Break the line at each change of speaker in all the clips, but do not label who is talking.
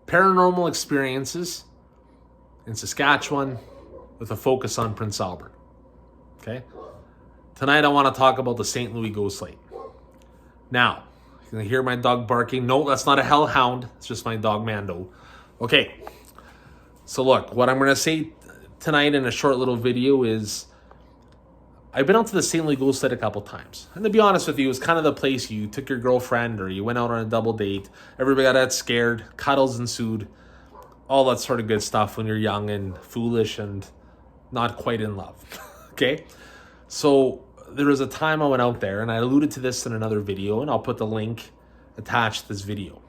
paranormal experiences in Saskatchewan with a focus on Prince Albert. Okay? Tonight I want to talk about the St. Louis ghost light. Now, you can hear my dog barking. No, that's not a hellhound. It's just my dog Mando. Okay. So look, what I'm going to say tonight in a short little video is I've been out to the St. Louis ghost light a couple times. And to be honest with you, it was kind of the place you took your girlfriend or you went out on a double date. Everybody got scared. Cuddles ensued. All that sort of good stuff when you're young and foolish and not quite in love. Okay? So there was a time I went out there, and I alluded to this in another video, and I'll put the link attached to this video.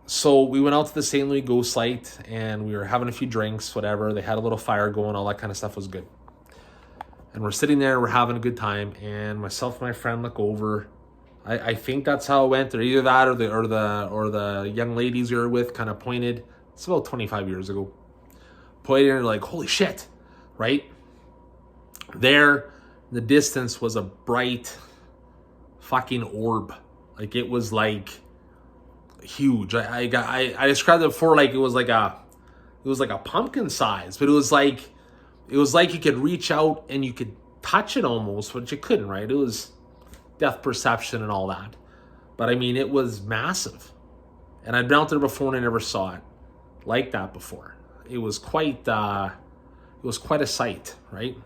So we went out to the St. Louis ghost light, and we were having a few drinks, whatever. They had a little fire going, all that kind of stuff was good. And we're sitting there, we're having a good time, and myself and my friend look over. I think that's how it went, or either that or the young ladies you were with kind of pointed. It's about 25 years ago. Pointed and like, holy shit, right? There, in the distance was a bright fucking orb. Like it was like huge. I described it before like it was like a pumpkin size, but it was like you could reach out and you could touch it almost, but you couldn't, right? It was depth perception and all that. But I mean, it was massive. And I'd been out there before and I never saw it like that before. It was quite a sight, right?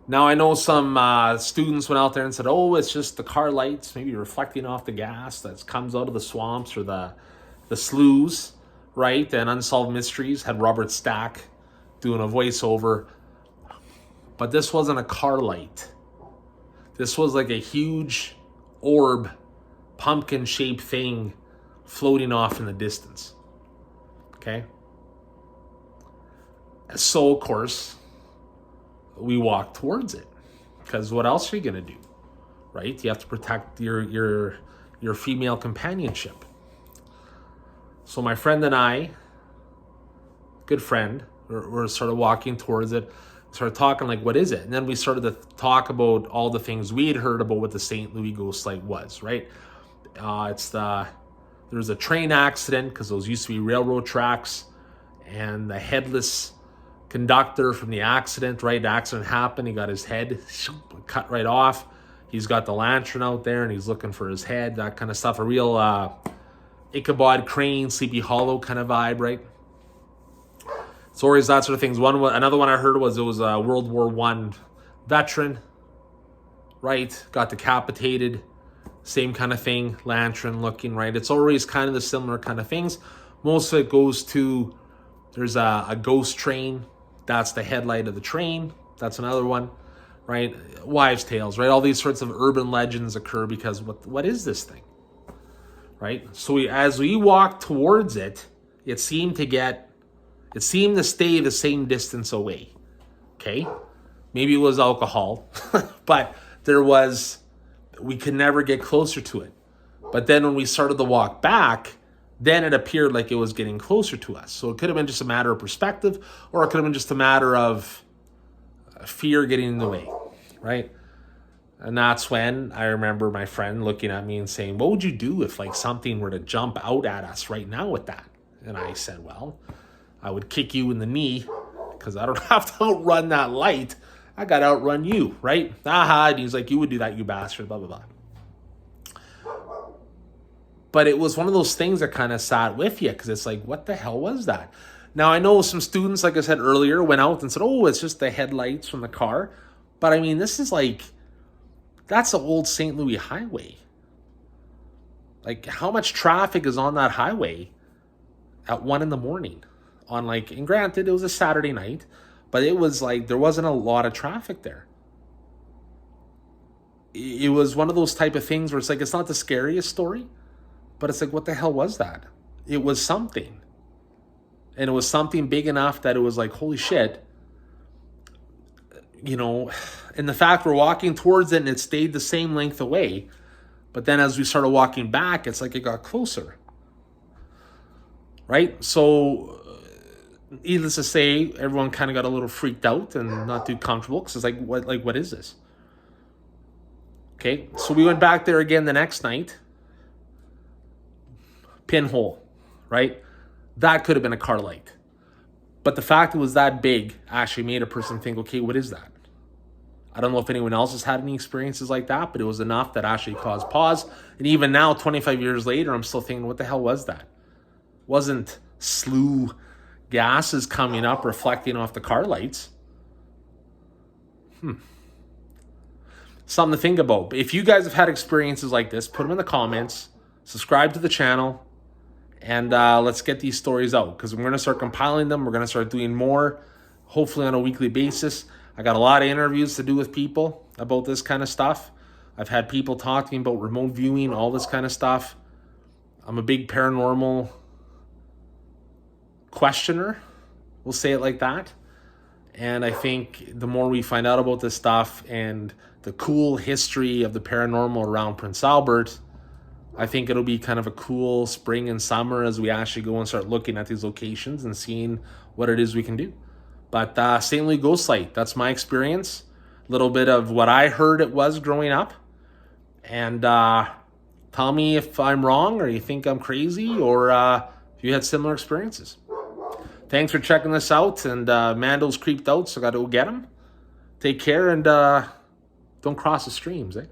Now, I know some students went out there and said, oh, it's just the car lights, maybe reflecting off the gas that comes out of the swamps or the sloughs, right? And Unsolved Mysteries had Robert Stack doing a voiceover. But this wasn't a car light. This was like a huge orb, pumpkin-shaped thing floating off in the distance. Okay? So, of course, we walk towards it, because what else are you going to do, right? You have to protect your female companionship. So my friend and I, good friend, we're sort of walking towards it, started talking like, what is it? And then we started to talk about all the things we had heard about what the St. Louis ghost light was, right? There was a train accident, because those used to be railroad tracks, and the headless conductor from the accident, right? The accident happened. He got his head cut right off. He's got the lantern out there and he's looking for his head, that kind of stuff. A real Ichabod Crane, Sleepy Hollow kind of vibe, right? Stories, that sort of things. Another one I heard was it was a World War I veteran, right? Got decapitated. Same kind of thing, lantern looking, right? It's always kind of the similar kind of things. Most of it goes to, there's a ghost train. That's the headlight of the train. That's another one, right? Wives' tales, right? All these sorts of urban legends occur because what is this thing, right? So as we walked towards it, it seemed to stay the same distance away, okay? Maybe it was alcohol, but we could never get closer to it. But then when we started to walk back, then it appeared like it was getting closer to us. So it could have been just a matter of perspective, or it could have been just a matter of fear getting in the way, right? And that's when I remember my friend looking at me and saying, what would you do if like something were to jump out at us right now with that? And I said, well, I would kick you in the knee, because I don't have to outrun that light. I got to outrun you, right? Aha. And he's like, you would do that, you bastard, blah, blah, blah. But it was one of those things that kind of sat with you, because it's like, what the hell was that? Now, I know some students, like I said earlier, went out and said, oh, it's just the headlights from the car. But I mean, this is like, that's the old St. Louis highway. Like, how much traffic is on that highway at 1 a.m? And granted, it was a Saturday night, but it was like, there wasn't a lot of traffic there. It was one of those type of things where it's like, it's not the scariest story, but it's like, what the hell was that? It was something. And it was something big enough that it was like, holy shit. You know, and the fact we're walking towards it and it stayed the same length away. But then as we started walking back, it's like it got closer. Right? So, needless to say, everyone kind of got a little freaked out and not too comfortable, because it's like, what is this? Okay, so we went back there again the next night. Pinhole. right? That could have been a car light. But the fact it was that big actually made a person think, okay, what is that? I don't know if anyone else has had any experiences like that, but it was enough that actually caused pause. And even now, 25 years later, I'm still thinking, what the hell was that? Wasn't slew gases coming up reflecting off the car lights? Something to think about. If you guys have had experiences like this, put them in the comments, subscribe to the channel, and let's get these stories out, because we're going to start compiling them. We're going to start doing more, hopefully on a weekly basis. I got a lot of interviews to do with people about this kind of stuff. I've had people talking about remote viewing, all this kind of stuff. I'm a big paranormal questioner. We'll say it like that. And I think the more we find out about this stuff and the cool history of the paranormal around Prince Albert, I think it'll be kind of a cool spring and summer as we actually go and start looking at these locations and seeing what it is we can do. But St. Louis ghost site, that's my experience. A little bit of what I heard it was growing up. And tell me if I'm wrong or you think I'm crazy, or if you had similar experiences. Thanks for checking this out. And Mando's creeped out, so I got to go get him. Take care, and don't cross the streams, eh?